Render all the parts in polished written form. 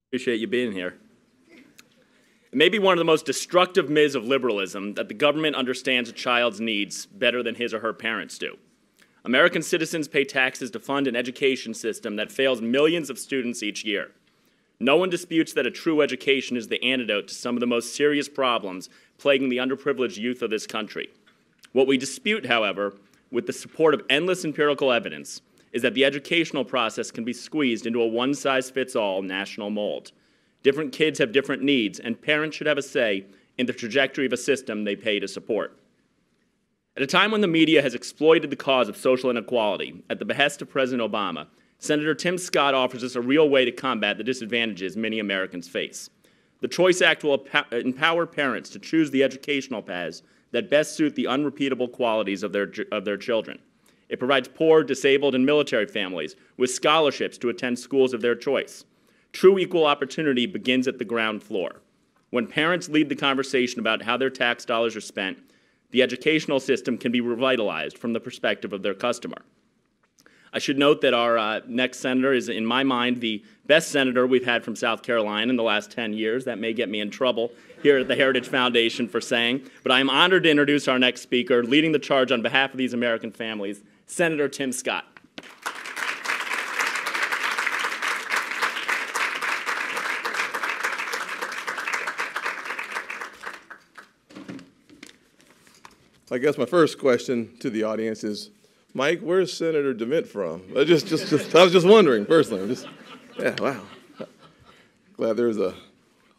Appreciate you being here. It may be one of the most destructive myths of liberalism that the government understands a child's needs better than his or her parents do. American citizens pay taxes to fund an education system that fails millions of students each year. No one disputes that a true education is the antidote to some of the most serious problems plaguing the underprivileged youth of this country. What we dispute, however, with the support of endless empirical evidence, is that the educational process can be squeezed into a one-size-fits-all national mold. Different kids have different needs, and parents should have a say in the trajectory of a system they pay to support. At a time when the media has exploited the cause of social inequality at the behest of President Obama, Senator Tim Scott offers us a real way to combat the disadvantages many Americans face. The Choice Act will empower parents to choose the educational paths that best suit the unrepeatable qualities of their children. It provides poor, disabled, and military families with scholarships to attend schools of their choice. True equal opportunity begins at the ground floor. When parents lead the conversation about how their tax dollars are spent, the educational system can be revitalized from the perspective of their customer. I should note that our next senator is, in my mind, the best senator we've had from South Carolina in the last 10 years. That may get me in trouble here at the Heritage Foundation for saying, but I am honored to introduce our next speaker, leading the charge on behalf of these American families, Senator Tim Scott. I guess my first question to the audience is, Mike, where's Senator DeMint from? I was just wondering personally. Wow. Glad there's a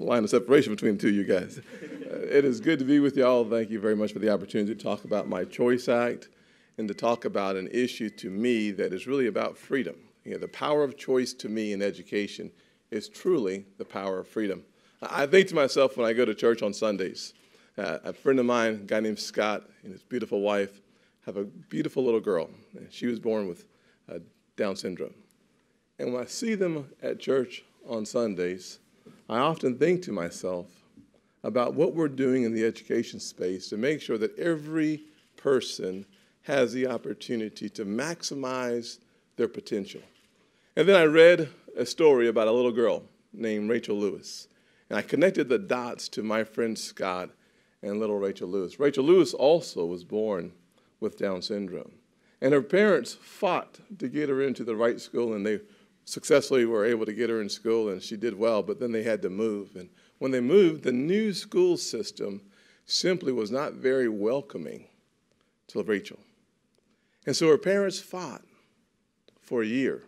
line of separation between the two of you guys. It is good to be with y'all. Thank you very much for the opportunity to talk about my Choice Act and to talk about an issue to me that is really about freedom. You know, the power of choice to me in education is truly the power of freedom. I think to myself when I go to church on Sundays, a friend of mine, a guy named Scott, and his beautiful wife, have a beautiful little girl. She was born with Down syndrome. And when I see them at church on Sundays, I often think to myself about what we're doing in the education space to make sure that every person has the opportunity to maximize their potential. And then I read a story about a little girl named Rachel Lewis. And I connected the dots to my friend Scott and little Rachel Lewis. Rachel Lewis also was born with Down syndrome. And her parents fought to get her into the right school, and they successfully were able to get her in school, and she did well, but then they had to move. And when they moved, the new school system simply was not very welcoming to Rachel. And so her parents fought for a year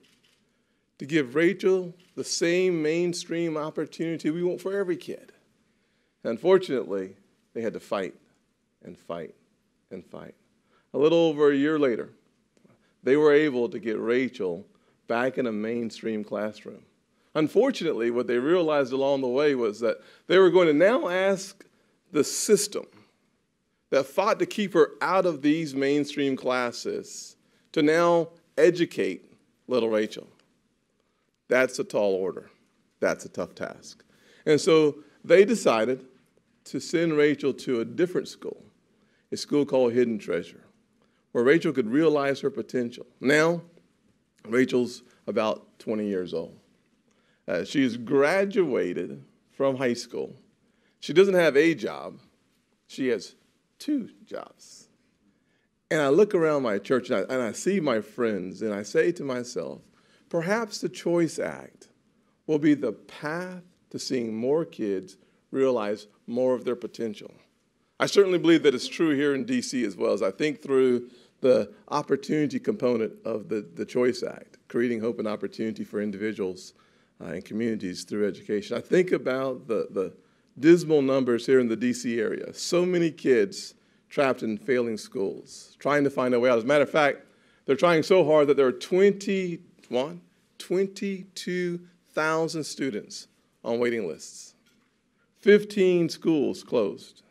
to give Rachel the same mainstream opportunity we want for every kid. And unfortunately, they had to fight and fight and fight. A little over a year later, they were able to get Rachel back in a mainstream classroom. Unfortunately, what they realized along the way was that they were going to now ask the system that fought to keep her out of these mainstream classes to now educate little Rachel. That's a tall order. That's a tough task. And so they decided to send Rachel to a different school, a school called Hidden Treasure, where Rachel could realize her potential. Now, Rachel's about 20 years old. She's graduated from high school. She doesn't have a job. She has 2 jobs. And I look around my church and I see my friends, and I say to myself, perhaps the Choice Act will be the path to seeing more kids realize more of their potential. I certainly believe that it's true here in D.C. as well. As I think through the opportunity component of the Choice Act, creating hope and opportunity for individuals and communities through education. I think about the dismal numbers here in the D.C. area. So many kids trapped in failing schools, trying to find a way out. As a matter of fact, they're trying so hard that there are 22,000 students on waiting lists. 15 schools closed.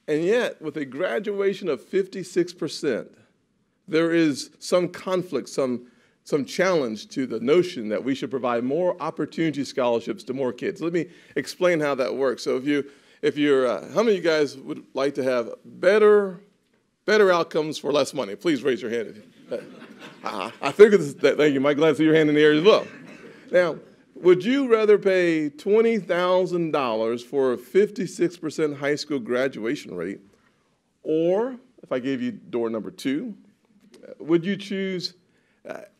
And yet, with a graduation of 56%, there is some conflict, some challenge to the notion that we should provide more opportunity scholarships to more kids. Let me explain how that works. So if you're, how many of you guys would like to have better outcomes for less money? Please raise your hand. I figured that, thank you, Mike. Glad to see your hand in the air as well. Now, Would you rather pay $20,000 for a 56% high school graduation rate, or if I gave you door number 2, would you choose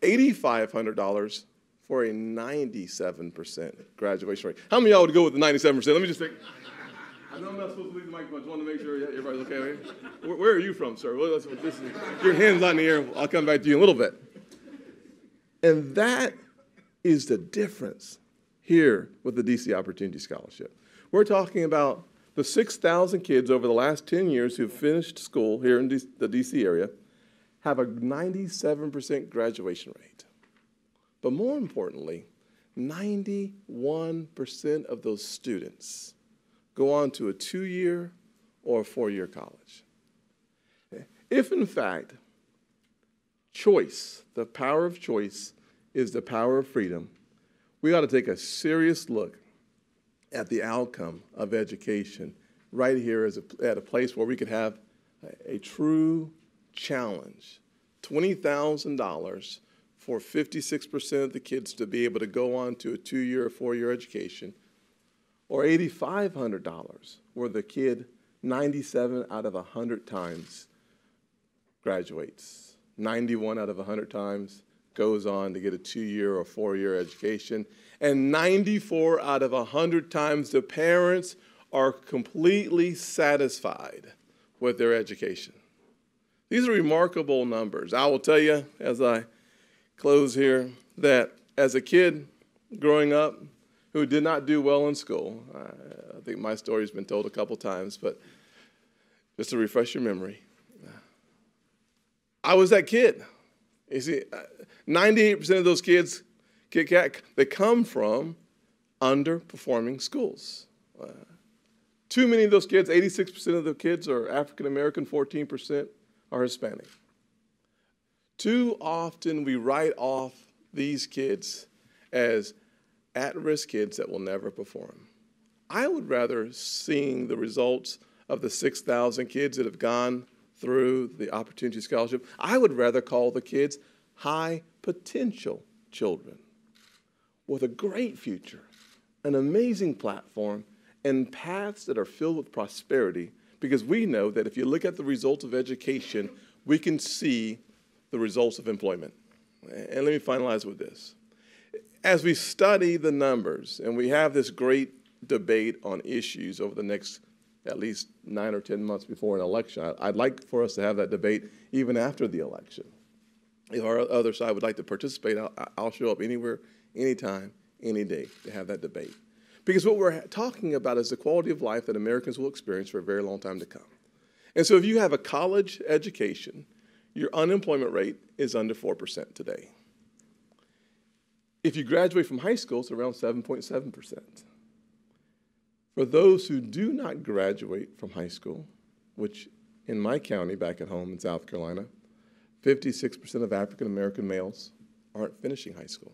$8,500 for a 97% graduation rate? How many of y'all would go with the 97%? Let me just think. I know I'm not supposed to leave the microphone. I just want to make sure everybody's okay right here. Where are you from, sir? Well, your hand's not in the air. I'll come back to you in a little bit. And that is the difference here with the DC Opportunity Scholarship. We're talking about the 6,000 kids over the last 10 years who've finished school here in the DC area have a 97% graduation rate. But more importantly, 91% of those students go on to a 2-year or a 4-year college. If, in fact, choice, the power of choice, is the power of freedom, we ought to take a serious look at the outcome of education right here at a place where we could have a true challenge. $20,000 for 56% of the kids to be able to go on to a 2-year or 4-year education, or $8,500 where the kid 97 out of 100 times graduates. 91 out of 100 times goes on to get a 2-year or 4-year education. And 94 out of 100 times the parents are completely satisfied with their education. These are remarkable numbers. I will tell you as I close here that as a kid growing up who did not do well in school, I think my story's been told a couple times, but just to refresh your memory, I was that kid. You see, 98% of those kids, they come from underperforming schools. Too many of those kids, 86% of the kids are African American, 14% are Hispanic. Too often we write off these kids as at-risk kids that will never perform. I would rather see the results of the 6,000 kids that have gone through the Opportunity Scholarship. I would rather call the kids high potential children with a great future, an amazing platform, and paths that are filled with prosperity, because we know that if you look at the results of education, we can see the results of employment. And let me finalize with this. As we study the numbers, and we have this great debate on issues over the next at least 9 or 10 months before an election, I'd like for us to have that debate even after the election. If our other side would like to participate, I'll show up anywhere, anytime, any day to have that debate. Because what we're talking about is the quality of life that Americans will experience for a very long time to come. And so if you have a college education, your unemployment rate is under 4% today. If you graduate from high school, it's around 7.7%. For those who do not graduate from high school, which in my county back at home in South Carolina, 56% of African American males aren't finishing high school.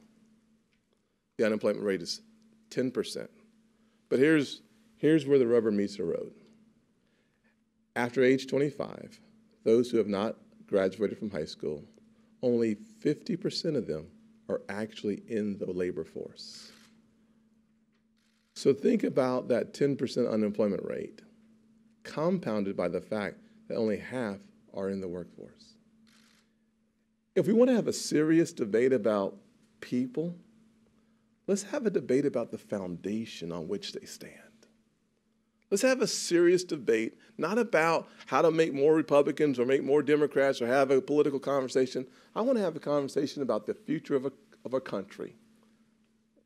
The unemployment rate is 10%. But here's where the rubber meets the road. After age 25, those who have not graduated from high school, only 50% of them are actually in the labor force. So think about that 10% unemployment rate, compounded by the fact that only half are in the workforce. If we want to have a serious debate about people, let's have a debate about the foundation on which they stand. Let's have a serious debate, not about how to make more Republicans or make more Democrats or have a political conversation. I want to have a conversation about the future of a country,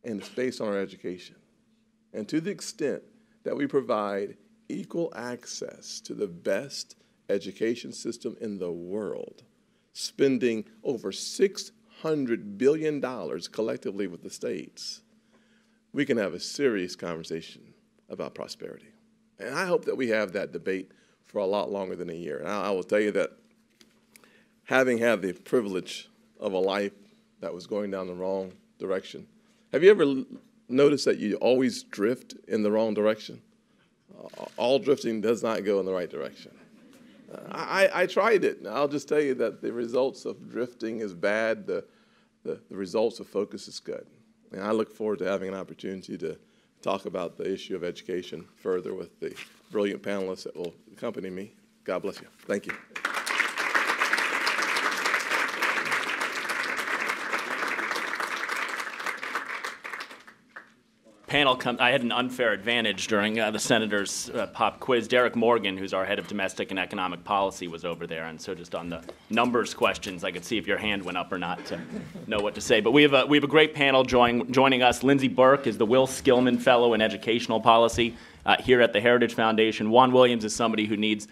and it's based on our education. And to the extent that we provide equal access to the best education system in the world, spending over $600 billion collectively with the states, we can have a serious conversation about prosperity. And I hope that we have that debate for a lot longer than a year. And I will tell you that having had the privilege of a life that was going down the wrong direction, have you ever noticed that you always drift in the wrong direction? All drifting does not go in the right direction. I tried it, and I'll just tell you that the results of drifting is bad. The results of focus is good. And I look forward to having an opportunity to talk about the issue of education further with the brilliant panelists that will accompany me. God bless you. Thank you. Panel, I had an unfair advantage during the senator's pop quiz. Derek Morgan, who's our head of domestic and economic policy, was over there, and so just on the numbers questions, I could see if your hand went up or not to know what to say. But we have a great panel joining us. Lindsay Burke is the Will Skillman Fellow in Educational Policy here at the Heritage Foundation. Juan Williams is somebody who needs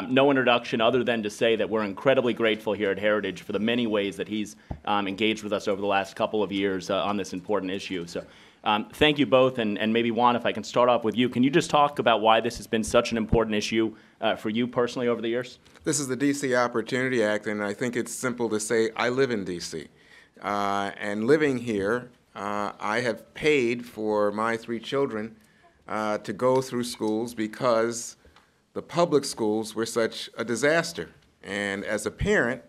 no introduction other than to say that we're incredibly grateful here at Heritage for the many ways that he's engaged with us over the last couple of years on this important issue. So. Thank you both, and maybe Juan, if I can start off with you, can you just talk about why this has been such an important issue for you personally over the years? This is the D.C. Opportunity Act, and I think it's simple to say I live in D.C. And living here, I have paid for my 3 children to go through schools because the public schools were such a disaster. And as a parent,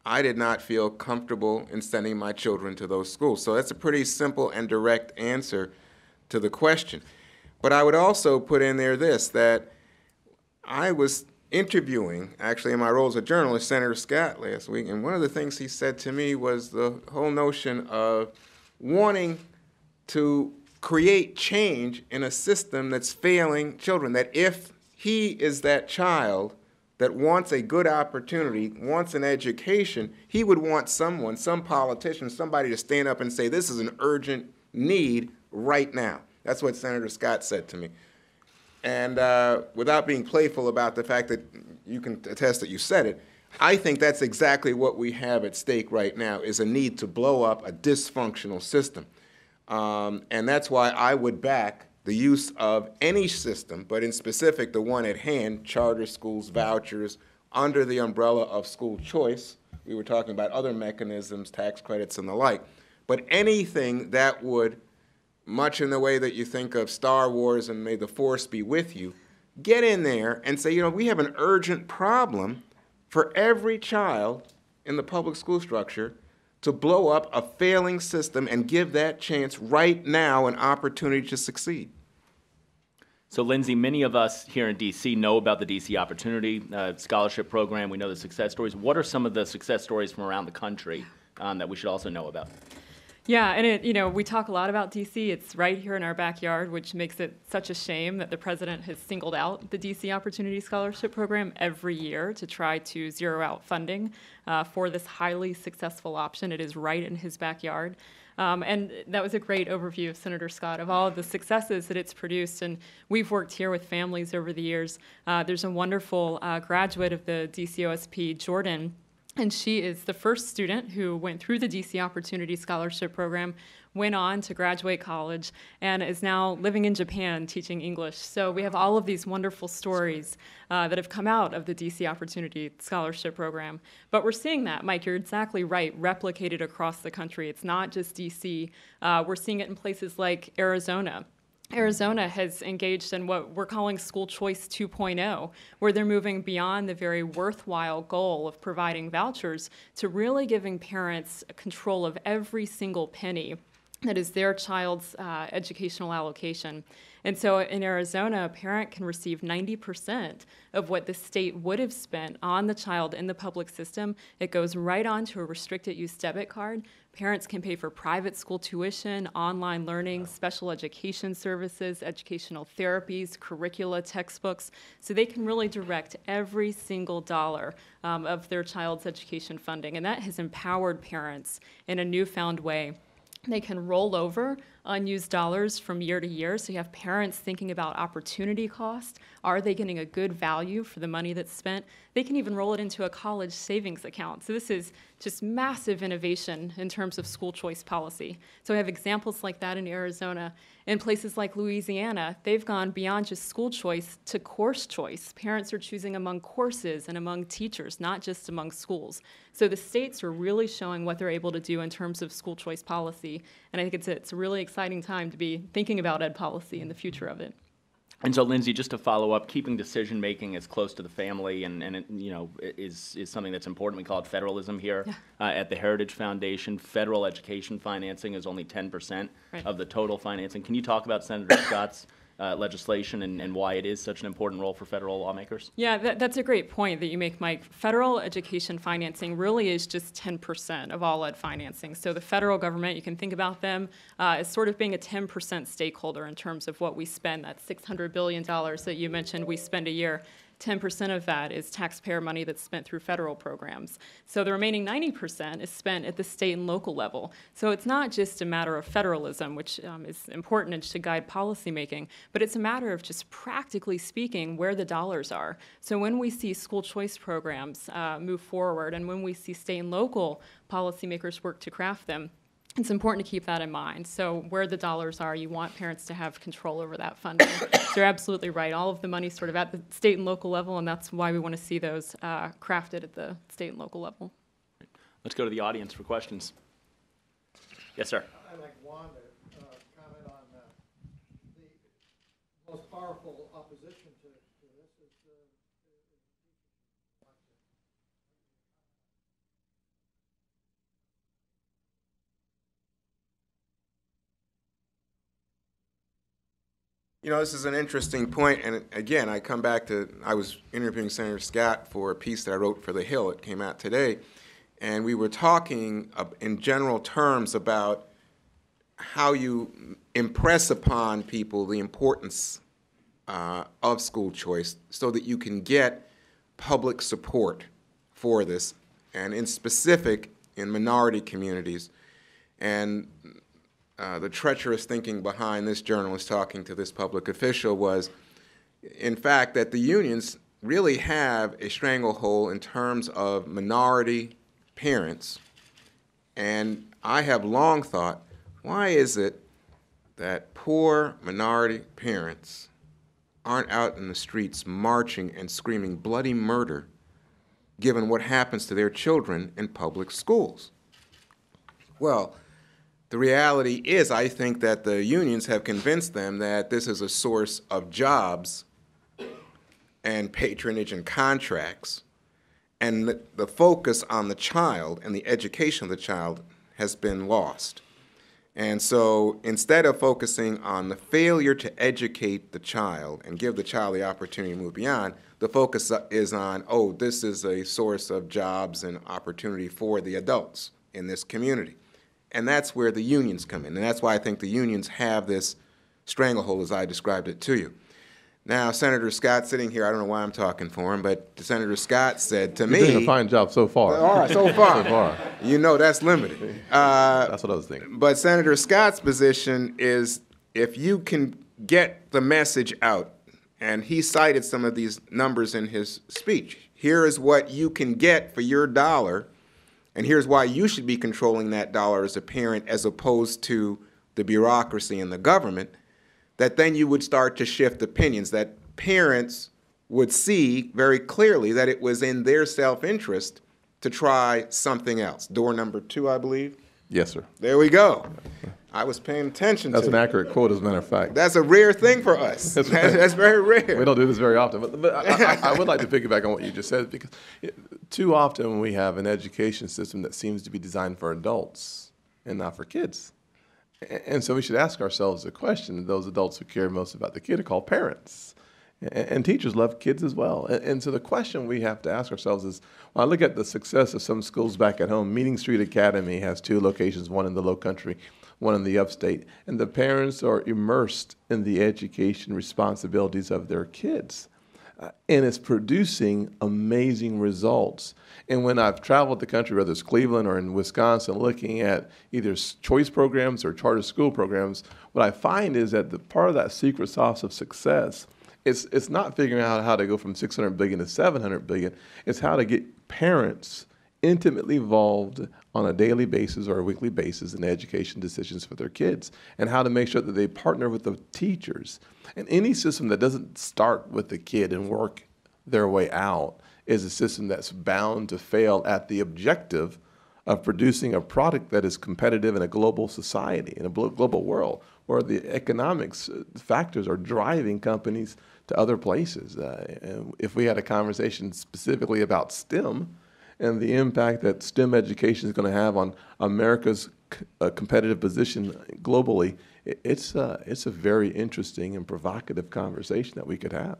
I did not feel comfortable in sending my children to those schools. So that's a pretty simple and direct answer to the question. But I would also put in there this, that I was interviewing, actually in my role as a journalist, Senator Scott last week, and one of the things he said to me was the whole notion of wanting to create change in a system that's failing children, that if he is that child that wants a good opportunity, wants an education, he would want someone, some politician, somebody to stand up and say, this is an urgent need right now. That's what Senator Scott said to me. And without being playful about the fact that you can attest that you said it, I think that's exactly what we have at stake right now, is a need to blow up a dysfunctional system. And that's why I would back the use of any system, but in specific the one at hand, charter schools, vouchers, under the umbrella of school choice. We were talking about other mechanisms, tax credits and the like. But anything that would, much in the way that you think of Star Wars and May the Force be with you, get in there and say, you know, we have an urgent problem for every child in the public school structure to blow up a failing system and give that chance right now an opportunity to succeed. So, Lindsay, many of us here in D.C. know about the D.C. Opportunity Scholarship Program. We know the success stories. What are some of the success stories from around the country that we should also know about? Yeah, and we talk a lot about D.C. It's right here in our backyard, which makes it such a shame that the president has singled out the D.C. Opportunity Scholarship Program every year to try to zero out funding for this highly successful option. It is right in his backyard. And that was a great overview of Senator Scott of all of the successes that it's produced. And we've worked here with families over the years. There's a wonderful graduate of the DCOSP, Jordan, and she is the first student who went through the DC Opportunity Scholarship Program, went on to graduate college, and is now living in Japan teaching English. So we have all of these wonderful stories that have come out of the DC Opportunity Scholarship Program. But we're seeing that, Mike, you're exactly right, replicated across the country. It's not just DC. We're seeing it in places like Arizona. Arizona has engaged in what we're calling School Choice 2.0, where they're moving beyond the very worthwhile goal of providing vouchers to really giving parents control of every single penny that is their child's educational allocation. And so in Arizona, a parent can receive 90% of what the state would have spent on the child in the public system. It goes right on to a restricted use debit card. Parents can pay for private school tuition, online learning, special education services, educational therapies, curricula, textbooks, so they can really direct every single dollar of their child's education funding. And that has empowered parents in a newfound way. They can roll over unused dollars from year to year. So you have parents thinking about opportunity cost. Are they getting a good value for the money that's spent? They can even roll it into a college savings account. So this is just massive innovation in terms of school choice policy. So we have examples like that in Arizona. In places like Louisiana, they've gone beyond just school choice to course choice. Parents are choosing among courses and among teachers, not just among schools. So the states are really showing what they're able to do in terms of school choice policy. And I think it's a really exciting time to be thinking about ed policy and the future of it. And so, Lindsay, just to follow up, keeping decision-making as close to the family and it, is something that's important. We call it federalism here. Yeah. At the Heritage Foundation, federal education financing is only 10% of the total financing. Can you talk about Senator Scott's legislation and why it is such an important role for federal lawmakers? Yeah, that's a great point that you make, Mike. Federal education financing really is just 10% of all ed financing. So the federal government, you can think about them as sort of being a 10% stakeholder in terms of what we spend. That $600 billion that you mentioned we spend a year. 10% of that is taxpayer money that's spent through federal programs. So the remaining 90% is spent at the state and local level. So it's not just a matter of federalism, which is important and should guide policymaking, but it's a matter of just practically speaking where the dollars are. So when we see school choice programs move forward and when we see state and local policymakers work to craft them, it's important to keep that in mind. So where the dollars are, you want parents to have control over that funding. So you're absolutely right. All of the money's sort of at the state and local level, and that's why we want to see those crafted at the state and local level. Let's go to the audience for questions. Yes, sir. I'd like Wanda to comment on the most powerful opposition to this is You know, this is an interesting point, and again, I come back to, I was interviewing Senator Scott for a piece that I wrote for The Hill. It came out today, and we were talking in general terms about how you impress upon people the importance of school choice so that you can get public support for this, and in specific, in minority communities. And the treacherous thinking behind this journalist talking to this public official was, in fact, that the unions really have a stranglehold in terms of minority parents. And I have long thought, why is it that poor minority parents aren't out in the streets marching and screaming bloody murder given what happens to their children in public schools? Well, the reality is, I think that the unions have convinced them that this is a source of jobs and patronage and contracts, and the focus on the child and the education of the child has been lost. And so instead of focusing on the failure to educate the child and give the child the opportunity to move beyond, the focus is on, oh, this is a source of jobs and opportunity for the adults in this community. And that's where the unions come in. And that's why I think the unions have this stranglehold as I described it to you. Now, Senator Scott sitting here, I don't know why I'm talking for him, but Senator Scott said to me— You're doing a fine job so far. All right, so far. So far. You know that's limited. That's what I was thinking. But Senator Scott's position is if you can get the message out, and he cited some of these numbers in his speech. Here is what you can get for your dollar, and here's why you should be controlling that dollar as a parent as opposed to the bureaucracy and the government, that then you would start to shift opinions, that parents would see very clearly that it was in their self-interest to try something else. Door number 2, I believe? Yes, sir. There we go. I was paying attention That's to an accurate quote, as a matter of fact. That's a rare thing for us. That's very rare. We don't do this very often. But I would like to piggyback on what you just said, because too often we have an education system that seems to be designed for adults and not for kids. And so we should ask ourselves the question, those adults who care most about the kid are called parents. And teachers love kids as well. And so the question we have to ask ourselves is, when I look at the success of some schools back at home, Meeting Street Academy has 2 locations, one in the Low Country, one in the upstate, and the parents are immersed in the education responsibilities of their kids. And it's producing amazing results. And when I've traveled the country, whether it's Cleveland or in Wisconsin, looking at either choice programs or charter school programs, what I find is that the part of that secret sauce of success, it's not figuring out how to go from 600 billion to 700 billion. It's how to get parents intimately involved on a daily basis or a weekly basis in education decisions for their kids, and how to make sure that they partner with the teachers. And any system that doesn't start with the kid and work their way out is a system that's bound to fail at the objective of producing a product that is competitive in a global society, in a global world, or the economics factors are driving companies to other places. And if we had a conversation specifically about STEM and the impact that STEM education is going to have on America's competitive position globally, it's a very interesting and provocative conversation that we could have.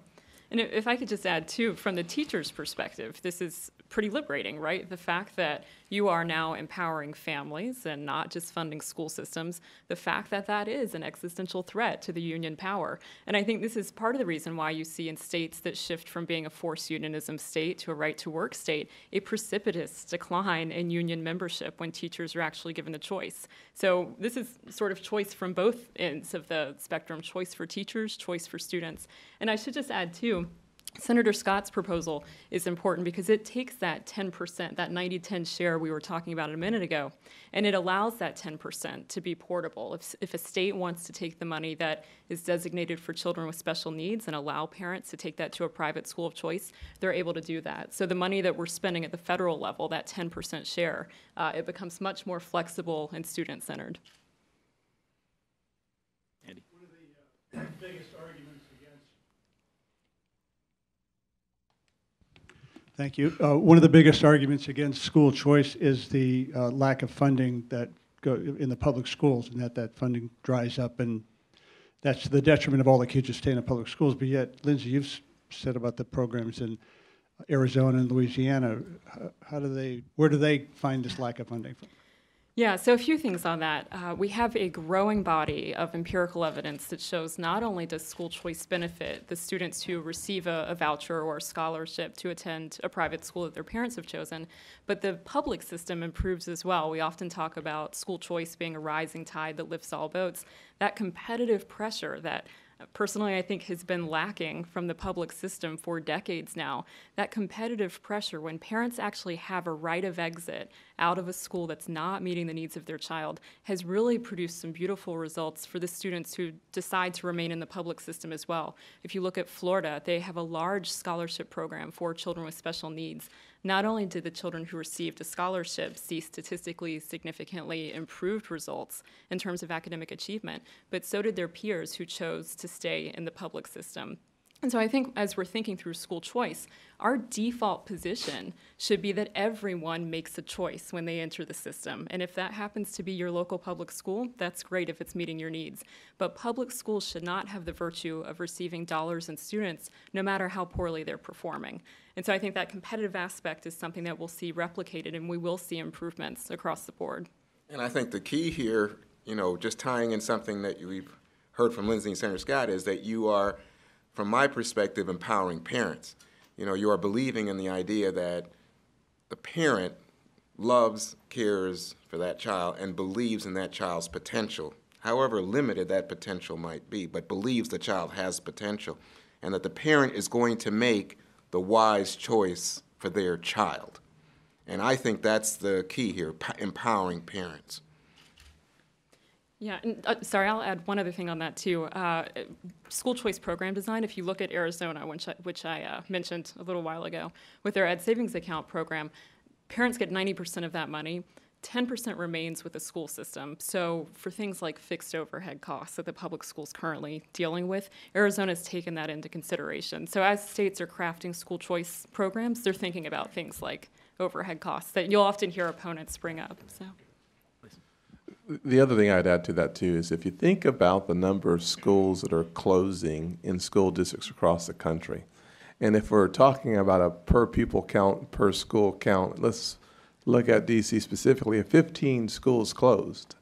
And if I could just add, too, from the teacher's perspective, this is pretty liberating, right? The fact that you are now empowering families and not just funding school systems, the fact that that is an existential threat to the union power. And I think this is part of the reason why you see in states that shift from being a forced unionism state to a right-to-work state, a precipitous decline in union membership when teachers are actually given the choice. So this is sort of choice from both ends of the spectrum, choice for teachers, choice for students. And I should just add, too, Senator Scott's proposal is important because it takes that 10%, that 90-10 share we were talking about a minute ago, and it allows that 10% to be portable. If a state wants to take the money that is designated for children with special needs and allow parents to take that to a private school of choice, they're able to do that. So the money that we're spending at the federal level, that 10% share, it becomes much more flexible and student-centered. Andy. One of the biggest arguments against Thank you. One of the biggest arguments against school choice is the lack of funding that go in the public schools, and that funding dries up, and that's to the detriment of all the kids who stay in the public schools. But yet, Lindsay, you've said about the programs in Arizona and Louisiana. Where do they find this lack of funding from? Yeah, so a few things on that. We have a growing body of empirical evidence that shows not only does school choice benefit the students who receive a voucher or a scholarship to attend a private school that their parents have chosen, but the public system improves as well. We often talk about school choice being a rising tide that lifts all boats. That competitive pressure that personally I think has been lacking from the public system for decades now, that competitive pressure when parents actually have a right of exit out of a school that's not meeting the needs of their child has really produced some beautiful results for the students who decide to remain in the public system as well. If you look at Florida, they have a large scholarship program for children with special needs. Not only did the children who received a scholarship see statistically significantly improved results in terms of academic achievement, but so did their peers who chose to stay in the public system. And so I think as we're thinking through school choice, our default position should be that everyone makes a choice when they enter the system. And if that happens to be your local public school, that's great if it's meeting your needs. But public schools should not have the virtue of receiving dollars and students, no matter how poorly they're performing. And so I think that competitive aspect is something that we'll see replicated, and we will see improvements across the board. And I think the key here, just tying in something that we've heard from Lindsay and Senator Scott, is that you are, from my perspective, empowering parents. You are believing in the idea that the parent loves, cares for that child, and believes in that child's potential, however limited that potential might be, but believes the child has potential, and that the parent is going to make the wise choice for their child. And I think that's the key here, empowering parents. Yeah, and sorry, I'll add one other thing on that too. School choice program design, if you look at Arizona, which I mentioned a little while ago, with their Ed Savings Account program, parents get 90% of that money. 10% remains with the school system. So for things like fixed overhead costs that the public school's currently dealing with, Arizona's taken that into consideration. So as states are crafting school choice programs, they're thinking about things like overhead costs that you'll often hear opponents bring up. So. The other thing I'd add to that, too, is if you think about the number of schools that are closing in school districts across the country, and if we're talking about a per pupil count, per school count, let's look at D.C. specifically, if 15 schools closed,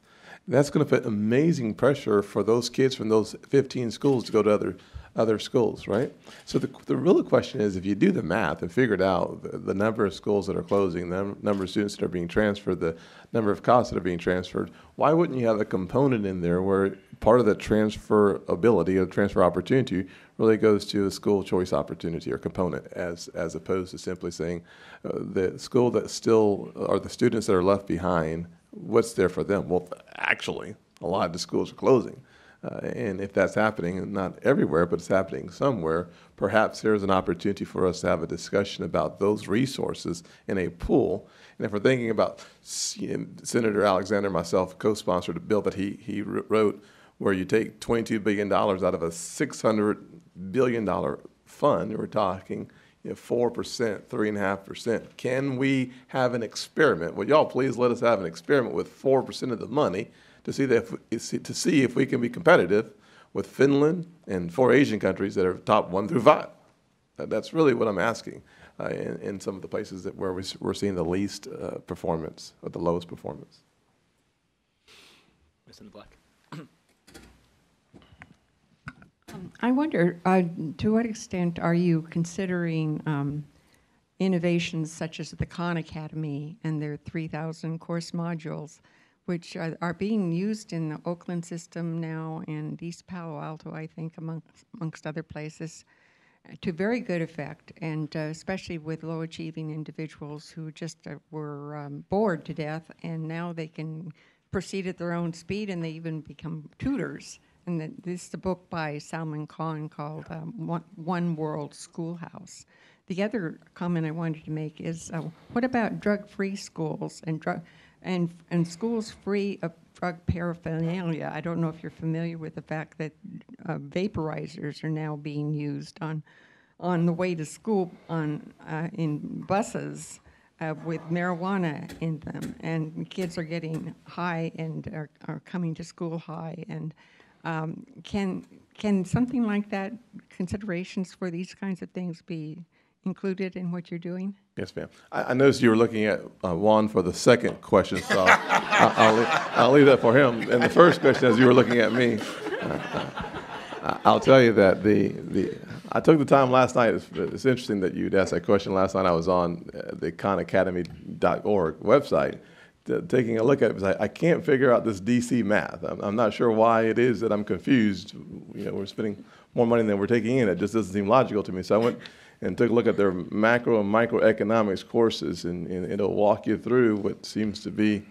that's going to put amazing pressure for those kids from those 15 schools to go to other schools, right? So the real question is, if you do the math and figure it out, the number of schools that are closing, the number of students that are being transferred, the number of costs that are being transferred, why wouldn't you have a component in there where part of the transferability or transfer opportunity really goes to a school choice opportunity or component, as opposed to simply saying the school that still, or the students that are left behind, what's there for them? Well, actually, a lot of the schools are closing. And if that's happening, not everywhere, but it's happening somewhere, perhaps there's an opportunity for us to have a discussion about those resources in a pool. And if we're thinking about, Senator Alexander and myself co-sponsored a bill that he wrote where you take $22 billion out of a $600 billion fund. We're talking 4%, 3.5%. Can we have an experiment? Would y'all please let us have an experiment with 4% of the money to see if we can be competitive with Finland and 4 Asian countries that are top 1 through 5? That's really what I'm asking in some of the places where we're seeing the least performance or the lowest performance. Miss in the black. I wonder, to what extent are you considering innovations such as the Khan Academy and their 3,000 course modules, which are being used in the Oakland system now and East Palo Alto, I think, amongst other places, to very good effect, and especially with low-achieving individuals who just were bored to death, and now they can proceed at their own speed, and they even become tutors. And this is a book by Salman Khan called One World Schoolhouse. The other comment I wanted to make is, what about drug-free schools and schools free of drug paraphernalia? I don't know if you're familiar with the fact that vaporizers are now being used on the way to school in buses with marijuana in them, and kids are getting high and are coming to school high. And can something like that, considerations for these kinds of things, be included in what you're doing? Yes, ma'am. I noticed you were looking at Juan for the second question, so I'll leave that for him. And the first question, as you were looking at me, I'll tell you that I took the time last night. It's interesting that you'd asked that question last night. I was on the khanacademy.org website, taking a look at it, because I can't figure out this DC math. I'm not sure why it is that I'm confused. We're spending more money than we're taking in. It just doesn't seem logical to me. So I went and took a look at their macro and microeconomics courses, and it'll walk you through what seems to be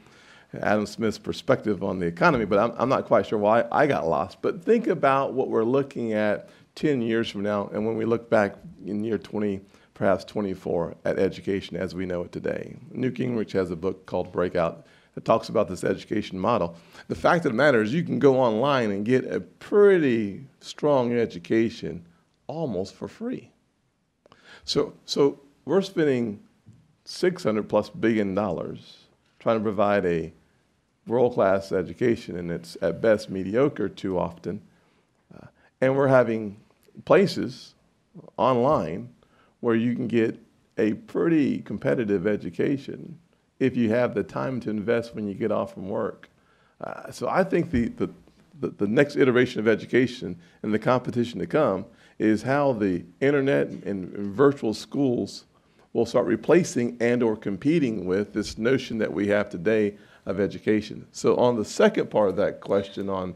Adam Smith's perspective on the economy. But I'm not quite sure why I got lost. But think about what we're looking at 10 years from now, and when we look back in year 20, perhaps 24, at education as we know it today. Newt Gingrich has a book called Breakout that talks about this education model. The fact of the matter is you can go online and get a pretty strong education almost for free. So we're spending $600+ billion trying to provide a world-class education, and it's at best mediocre too often. And we're having places online where you can get a pretty competitive education if you have the time to invest when you get off from work. So I think the next iteration of education and the competition to come is how the internet and virtual schools will start replacing and or competing with this notion that we have today of education. So on the second part of that question on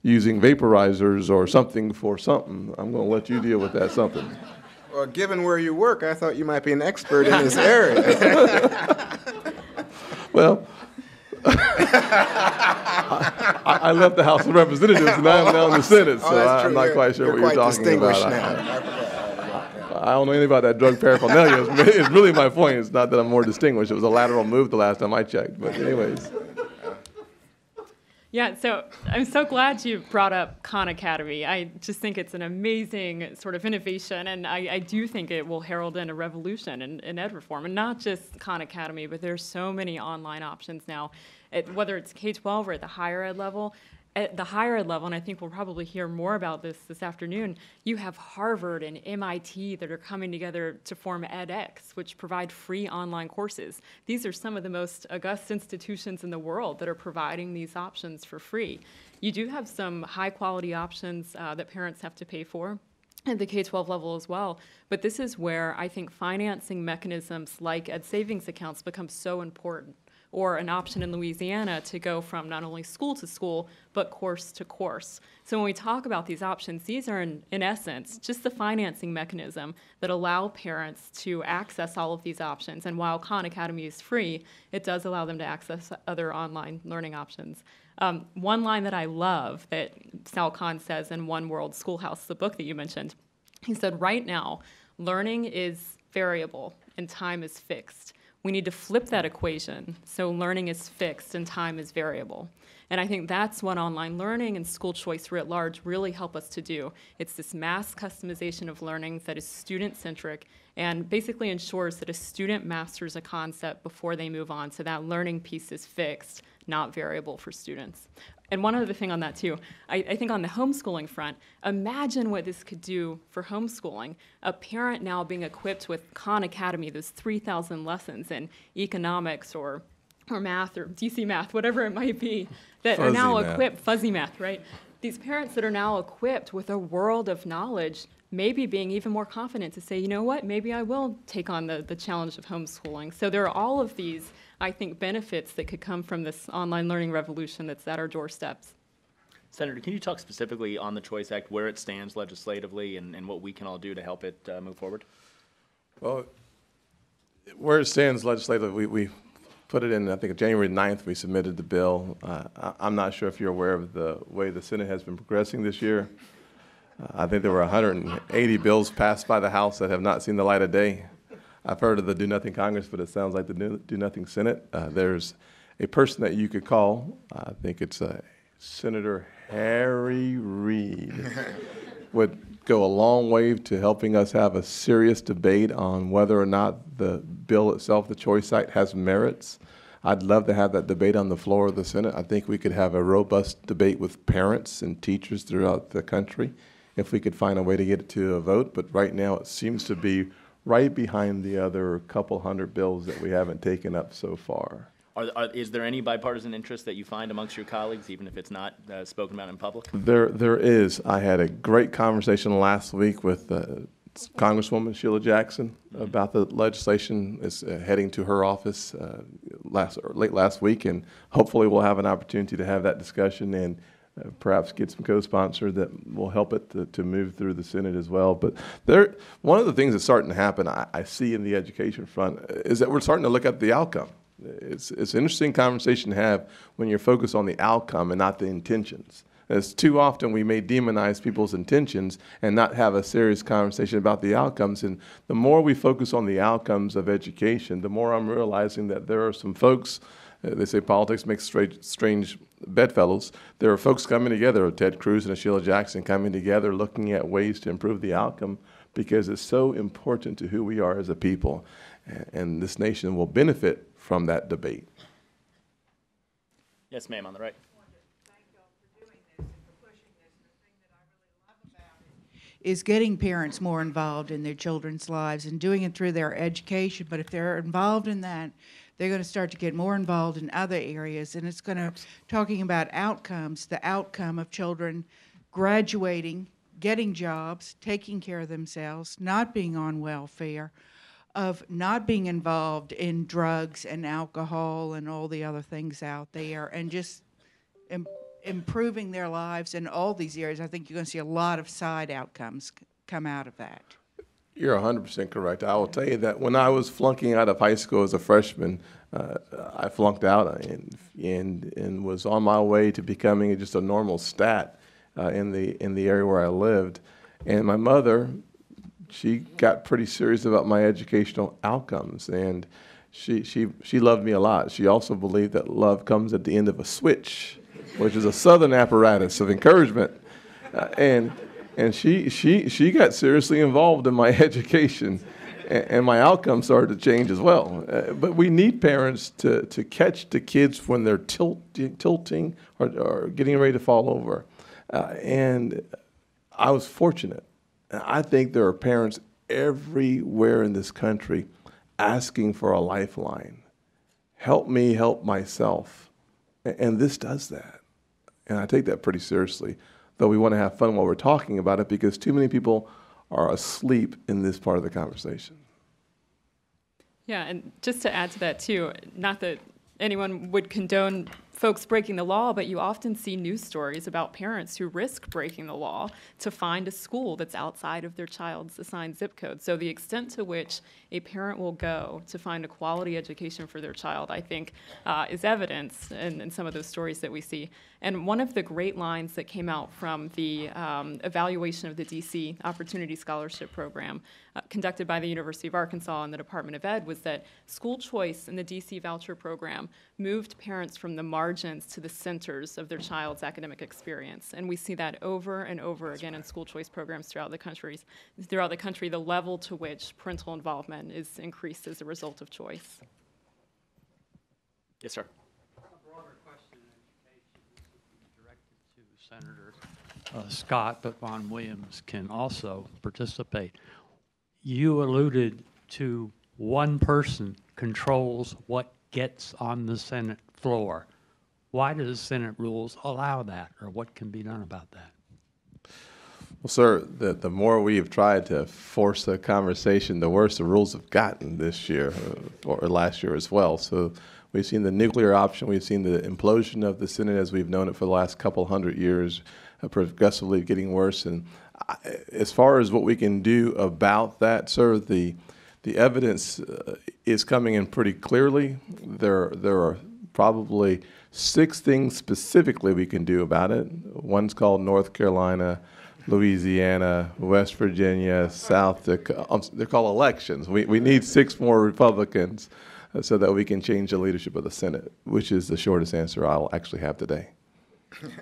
using vaporizers or something for something, I'm going to let you deal with that something. Well, given where you work, I thought you might be an expert in this area. Well, I left the House of Representatives and I'm now in the Senate, so I'm not quite sure what you're talking about. I don't know anything about that drug paraphernalia. It's really my point. It's not that I'm more distinguished. It was a lateral move the last time I checked. But anyways. Yeah, so I'm so glad you brought up Khan Academy. I just think it's an amazing sort of innovation, and I do think it will herald in a revolution in ed reform. And not just Khan Academy, but there's so many online options now, whether it's K-12 or at the higher ed level. At the higher ed level, and I think we'll probably hear more about this afternoon, you have Harvard and MIT that are coming together to form edX, which provide free online courses. These are some of the most august institutions in the world that are providing these options for free. You do have some high-quality options that parents have to pay for at the K-12 level as well, but this is where I think financing mechanisms like ed savings accounts become so important, or an option in Louisiana to go from not only school to school, but course to course. So when we talk about these options, these are in essence just the financing mechanism that allow parents to access all of these options. And while Khan Academy is free, it does allow them to access other online learning options. One line that I love that Sal Khan says in One World Schoolhouse, the book that you mentioned, he said, right now, learning is variable and time is fixed. We need to flip that equation so learning is fixed and time is variable. And I think that's what online learning and school choice writ large really help us to do. It's this mass customization of learning that is student-centric and basically ensures that a student masters a concept before they move on, so that learning piece is fixed, not variable for students. And one other thing on that too, I think on the homeschooling front, imagine what this could do for homeschooling. A parent now being equipped with Khan Academy, those 3,000 lessons in economics or math or DC math, whatever it might be, that Fuzzy are now math. equipped, fuzzy math, right? These parents that are now equipped with a world of knowledge, maybe being even more confident to say, you know what, maybe I will take on the challenge of homeschooling. So there are all of these, I think, benefits that could come from this online learning revolution that's at our doorsteps. Senator, can you talk specifically on the Choice Act, where it stands legislatively and what we can all do to help it move forward? Well, where it stands legislatively, we put it in, I think, January 9th, we submitted the bill. I'm not sure if you're aware of the way the Senate has been progressing this year. I think there were 180 bills passed by the House that have not seen the light of day. I've heard of the Do Nothing Congress, but it sounds like the Do Nothing Senate. There's a person that you could call, I think it's Senator Harry Reid, would go a long way to helping us have a serious debate on whether or not the bill itself, the Choice Act, has merits. I'd love to have that debate on the floor of the Senate. I think we could have a robust debate with parents and teachers throughout the country if we could find a way to get it to a vote. But right now it seems to be right behind the other couple hundred bills that we haven't taken up so far. Is there any bipartisan interest that you find amongst your colleagues, even if it's not spoken about in public? There is. I had a great conversation last week with Congresswoman Sheila Jackson about the legislation is heading to her office late last week, and hopefully we'll have an opportunity to have that discussion and perhaps get some co-sponsor that will help it to move through the Senate as well. But one of the things that's starting to happen, I see in the education front, is that we're starting to look at the outcome. It's an interesting conversation to have when you're focused on the outcome and not the intentions. As too often we may demonize people's intentions and not have a serious conversation about the outcomes. And the more we focus on the outcomes of education, the more I'm realizing that there are some folks, they say politics makes strange bedfellows. There are folks coming together, Ted Cruz and Sheila Jackson coming together, looking at ways to improve the outcome because it's so important to who we are as a people. And this nation will benefit from that debate. Yes, ma'am, on the right. Is getting parents more involved in their children's lives and doing it through their education. But if they're involved in that, they're going to start to get more involved in other areas. And it's going to, talking about outcomes, the outcome of children graduating, getting jobs, taking care of themselves, not being on welfare, of not being involved in drugs and alcohol and all the other things out there, and just improving their lives in all these areas. I think you're going to see a lot of side outcomes come out of that. You're 100% correct. I will tell you that when I was flunking out of high school as a freshman, I flunked out and was on my way to becoming just a normal stat in the area where I lived. And my mother, she got pretty serious about my educational outcomes, and she loved me a lot. She also believed that love comes at the end of a switch, which is a Southern apparatus of encouragement, and she got seriously involved in my education, and my outcomes started to change as well. But we need parents to catch the kids when they're tilting or getting ready to fall over, and I was fortunate. I think there are parents everywhere in this country asking for a lifeline. Help me help myself. And this does that. And I take that pretty seriously, though we want to have fun while we're talking about it because too many people are asleep in this part of the conversation. Yeah, and just to add to that too, not that anyone would condone folks breaking the law, but you often see news stories about parents who risk breaking the law to find a school that's outside of their child's assigned zip code. So the extent to which a parent will go to find a quality education for their child, I think, is evidence in some of those stories that we see. And one of the great lines that came out from the evaluation of the DC Opportunity Scholarship Program conducted by the University of Arkansas and the Department of Ed was that school choice in the DC voucher program moved parents from the margins to the centers of their child's academic experience. And we see that over and over again in school choice programs throughout the country. The level to which parental involvement is increased as a result of choice. Yes, sir. A broader question in education. This would be directed to Senator Scott, but Von Williams can also participate. You alluded to one person controls what gets on the Senate floor. Why does Senate rules allow that, or what can be done about that? Well, sir, the more we have tried to force a conversation, the worse the rules have gotten this year, or last year as well. So we've seen the nuclear option, we've seen the implosion of the Senate as we've known it for the last couple hundred years, progressively getting worse. And as far as what we can do about that, sir, the evidence is coming in pretty clearly. There are probably 6 things specifically we can do about it. One's called North Carolina, Louisiana, West Virginia, South Dakota. They're called elections. We need 6 more Republicans so that we can change the leadership of the Senate, which is the shortest answer I'll actually have today.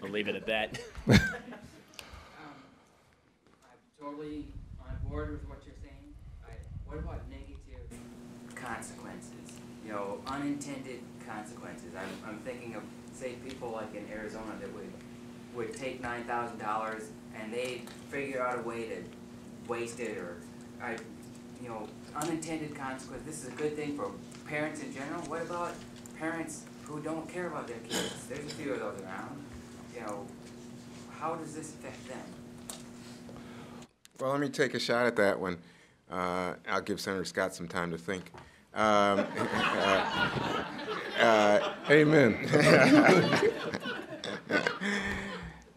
We'll leave it at that. I'm totally on board with what you're saying. What about negative consequences? You know, unintended consequences. I'm thinking of, say, people like in Arizona that would take $9,000 and they figure out a way to waste it, or, you know, unintended consequences. This is a good thing for parents in general. What about parents who don't care about their kids? There's a few of those around. You know, how does this affect them? Well, let me take a shot at that one. I'll give Senator Scott some time to think. Amen.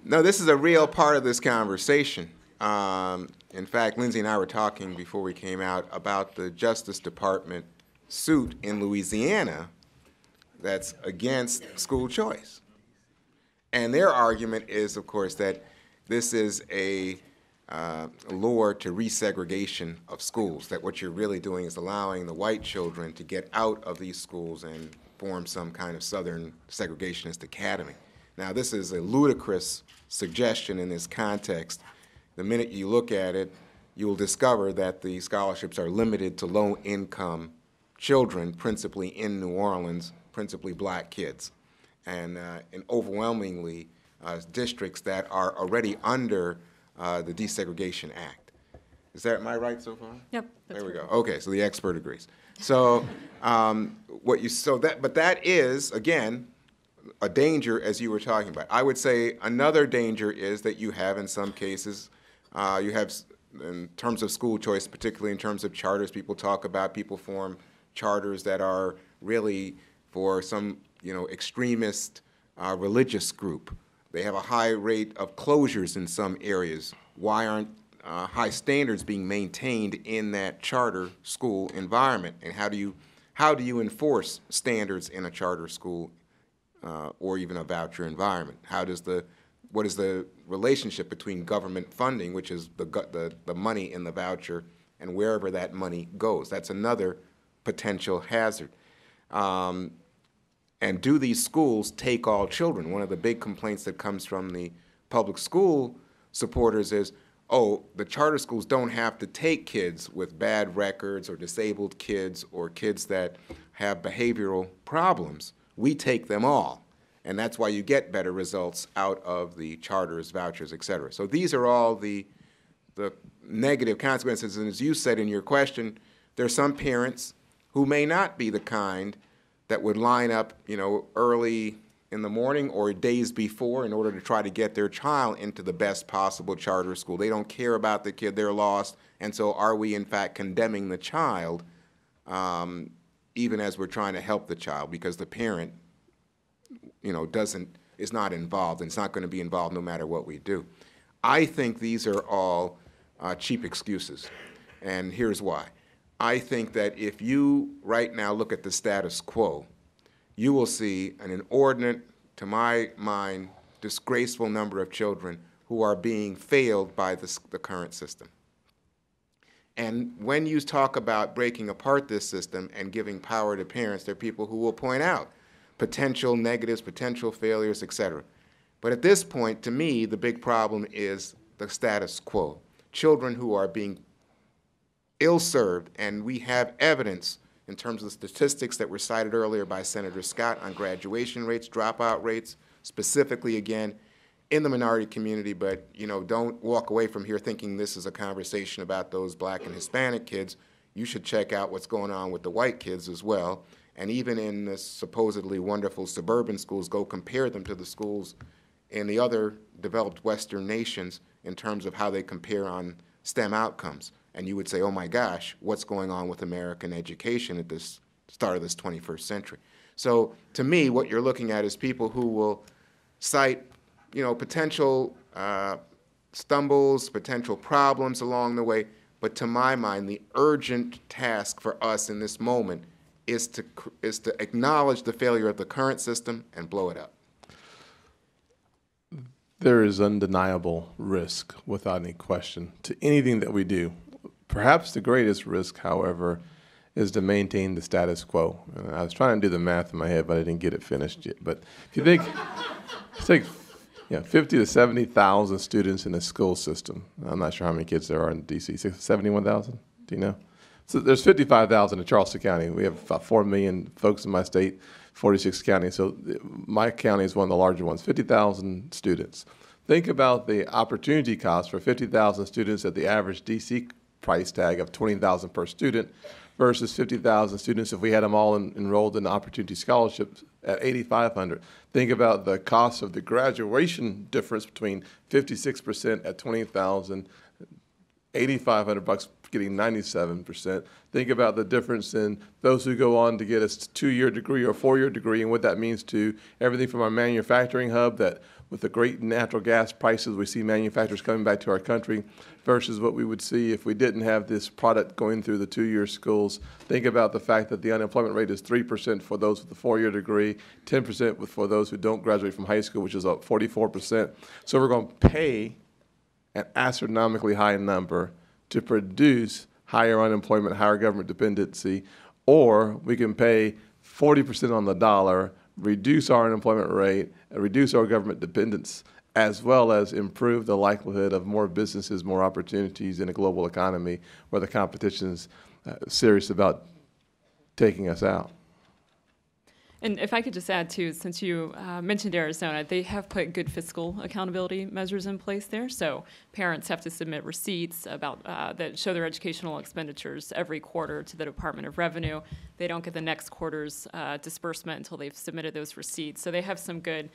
No, this is a real part of this conversation. In fact, Lindsay and I were talking before we came out about the Justice Department suit in Louisiana that's against school choice. And their argument is, of course, that this is a lure to resegregation of schools, that what you're really doing is allowing the white children to get out of these schools and form some kind of Southern segregationist academy. Now, this is a ludicrous suggestion in this context. The minute you look at it, you will discover that the scholarships are limited to low-income children, principally in New Orleans, principally black kids, and in overwhelmingly districts that are already under the Desegregation Act. Is that, am I right so far? Yep. There we go. Okay, so the expert agrees. So but that is, again, a danger, as you were talking about. I would say another danger is that you have, in some cases, you have, in terms of school choice, particularly in terms of charters, people talk about, people form charters that are really for some, you know, extremist religious group. They have a high rate of closures in some areas. Why aren't high standards being maintained in that charter school environment? And how do you enforce standards in a charter school or even a voucher environment? What is the relationship between government funding, which is the money in the voucher, and wherever that money goes? That's another potential hazard. And do these schools take all children? One of the big complaints that comes from the public school supporters is, oh, the charter schools don't have to take kids with bad records or disabled kids or kids that have behavioral problems. We take them all. And that's why you get better results out of the charters, vouchers, et cetera. So these are all the negative consequences. And as you said in your question, there are some parents who may not be the kind that would line up, you know, early in the morning or days before in order to try to get their child into the best possible charter school. They don't care about the kid, they're lost. And so are we, in fact, condemning the child even as we're trying to help the child, because the parent is not involved, and it's not going to be involved no matter what we do. I think these are all cheap excuses, and here's why. I think that if you right now look at the status quo, you will see an inordinate, to my mind, disgraceful number of children who are being failed by the current system. And when you talk about breaking apart this system and giving power to parents, there are people who will point out potential negatives, potential failures, etc. But at this point, to me, the big problem is the status quo. Children who are being ill-served, and we have evidence in terms of the statistics that were cited earlier by Senator Scott on graduation rates, dropout rates, specifically, again, in the minority community, but don't walk away from here thinking this is a conversation about those Black and Hispanic kids. You should check out what's going on with the white kids as well. And even in the supposedly wonderful suburban schools, go compare them to the schools in the other developed Western nations in terms of how they compare on STEM outcomes. And you would say, oh my gosh, what's going on with American education at this start of this 21st century? So to me, what you're looking at is people who will cite potential stumbles, potential problems along the way. But to my mind, the urgent task for us in this moment is to acknowledge the failure of the current system and blow it up. There is undeniable risk, without any question, to anything that we do. Perhaps the greatest risk, however, is to maintain the status quo. And I was trying to do the math in my head, but I didn't get it finished yet. But if you think, 50 to 70,000 students in a school system. I'm not sure how many kids there are in D.C. 71,000? Do you know? So there's 55,000 in Charleston County. We have about 4 million folks in my state, 46 counties. So my county is one of the larger ones, 50,000 students. Think about the opportunity cost for 50,000 students at the average D.C. price tag of $20,000 per student versus 50,000 students if we had them all enrolled in opportunity scholarships at $8,500. Think about the cost of the graduation difference between 56% at $20,000, $8,500 getting 97%. Think about the difference in those who go on to get a 2-year degree or 4-year degree and what that means to everything from our manufacturing hub, that with the great natural gas prices, we see manufacturers coming back to our country versus what we would see if we didn't have this product going through the 2-year schools. Think about the fact that the unemployment rate is 3% for those with a 4-year degree, 10% for those who don't graduate from high school, which is up 44%. So we're going to pay an astronomically high number to produce higher unemployment, higher government dependency, or we can pay 40% on the dollar, reduce our unemployment rate, reduce our government dependence, as well as improve the likelihood of more businesses, more opportunities in a global economy where the competition is serious about taking us out. And if I could just add too, since you mentioned Arizona, they have put good fiscal accountability measures in place there. So parents have to submit receipts about that show their educational expenditures every quarter to the Department of Revenue. They don't get the next quarter's disbursement until they've submitted those receipts. So they have some good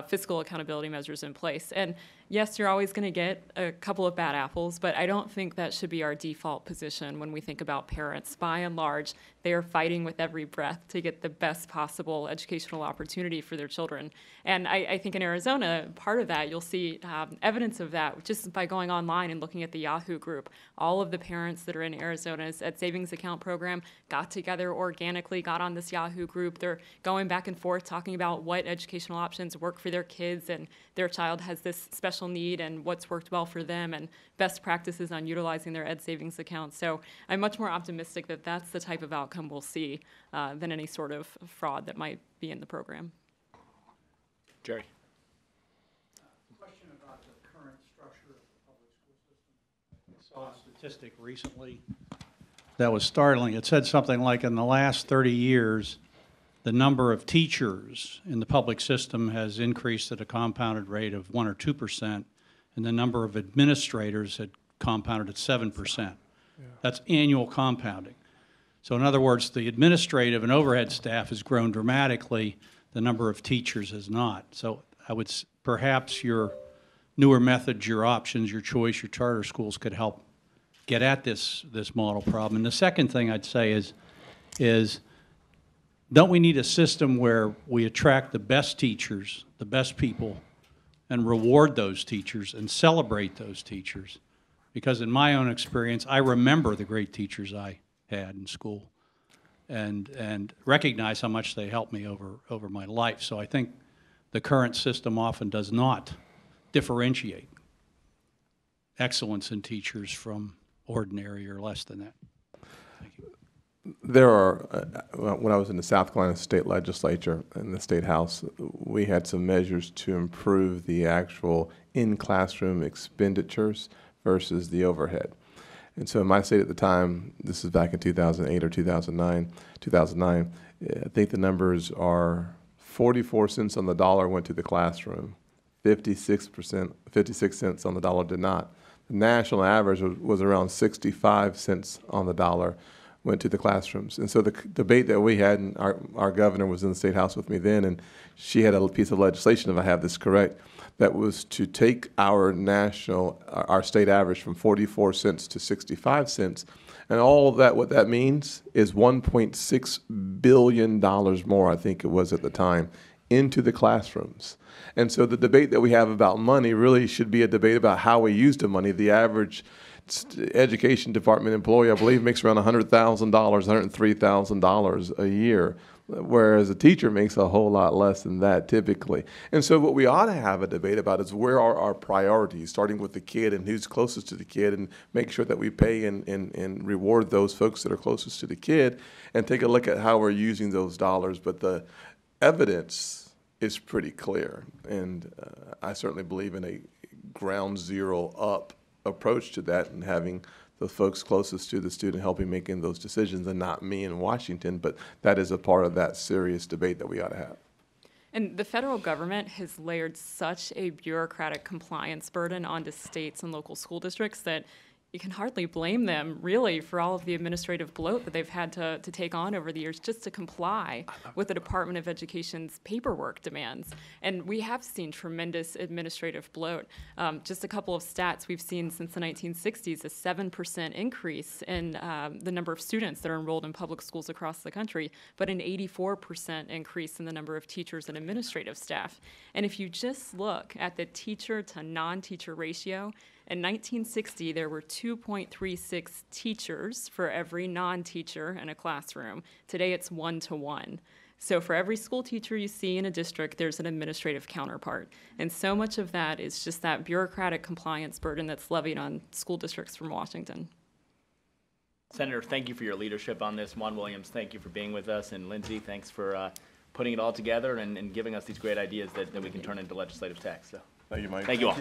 fiscal accountability measures in place. And yes, you're always going to get a couple of bad apples, but I don't think that should be our default position when we think about parents. By and large, they are fighting with every breath to get the best possible educational opportunity for their children. And I think in Arizona, part of that, you'll see evidence of that just by going online and looking at the Yahoo group. All of the parents that are in Arizona's Ed Savings Account program got together organically, got on this Yahoo group. They're going back and forth talking about what educational options work for their kids, and their child has this special need and what's worked well for them, and best practices on utilizing their Ed Savings Account. So I'm much more optimistic that that's the type of outcome we'll see than any sort of fraud that might be in the program. Jerry. Question about the current structure of the public school system. I saw a statistic recently that was startling. It said something like in the last 30 years, the number of teachers in the public system has increased at a compounded rate of 1 or 2%, and the number of administrators had compounded at 7%. Yeah. That's annual compounding. So in other words, the administrative and overhead staff has grown dramatically. The number of teachers has not. So I would perhaps your newer methods, your options, your choice, your charter schools could help get at this model problem. And the second thing I'd say is don't we need a system where we attract the best teachers, the best people, and reward those teachers and celebrate those teachers? Because in my own experience, I remember the great teachers I had in school and recognize how much they helped me over my life. So I think the current system often does not differentiate excellence in teachers from ordinary or less than that. Thank you. There are, when I was in the South Carolina State Legislature in the State House, we had some measures to improve the actual in-classroom expenditures versus the overhead. And so in my state at the time, this is back in 2008 or 2009, I think the numbers are 44 cents on the dollar went to the classroom, 56 cents on the dollar did not. The national average was around 65 cents on the dollar went to the classrooms. And so the debate that we had, and our governor was in the State House with me then, and she had a piece of legislation, if I have this correct, that was to take our state average from 44 cents to 65 cents. And all of that, what that means is $1.6 billion more, I think it was at the time, into the classrooms. And so the debate that we have about money really should be a debate about how we use the money. The average education department employee, I believe, makes around $100,000, $103,000 a year, whereas a teacher makes a whole lot less than that typically. And so what we ought to have a debate about is where are our priorities, starting with the kid and who's closest to the kid, and make sure that we pay and reward those folks that are closest to the kid, and take a look at how we're using those dollars. But the evidence is pretty clear, and I certainly believe in a ground zero up approach to that, and having the folks closest to the student helping making those decisions, and not me in Washington. But that is a part of that serious debate that we ought to have. And the federal government has layered such a bureaucratic compliance burden onto states and local school districts that you can hardly blame them, really, for all of the administrative bloat that they've had to take on over the years just to comply with the Department of Education's paperwork demands. And we have seen tremendous administrative bloat. Just a couple of stats we've seen since the 1960s, a 7% increase in the number of students that are enrolled in public schools across the country, but an 84% increase in the number of teachers and administrative staff. And if you just look at the teacher to non-teacher ratio, in 1960, there were 2.36 teachers for every non-teacher in a classroom. Today, it's 1-to-1. So for every school teacher you see in a district, there's an administrative counterpart. And so much of that is just that bureaucratic compliance burden that's levied on school districts from Washington. Senator, thank you for your leadership on this. Juan Williams, thank you for being with us. And Lindsay, thanks for putting it all together and giving us these great ideas that we can turn into legislative text. So, thank you, Mike. Thank you all.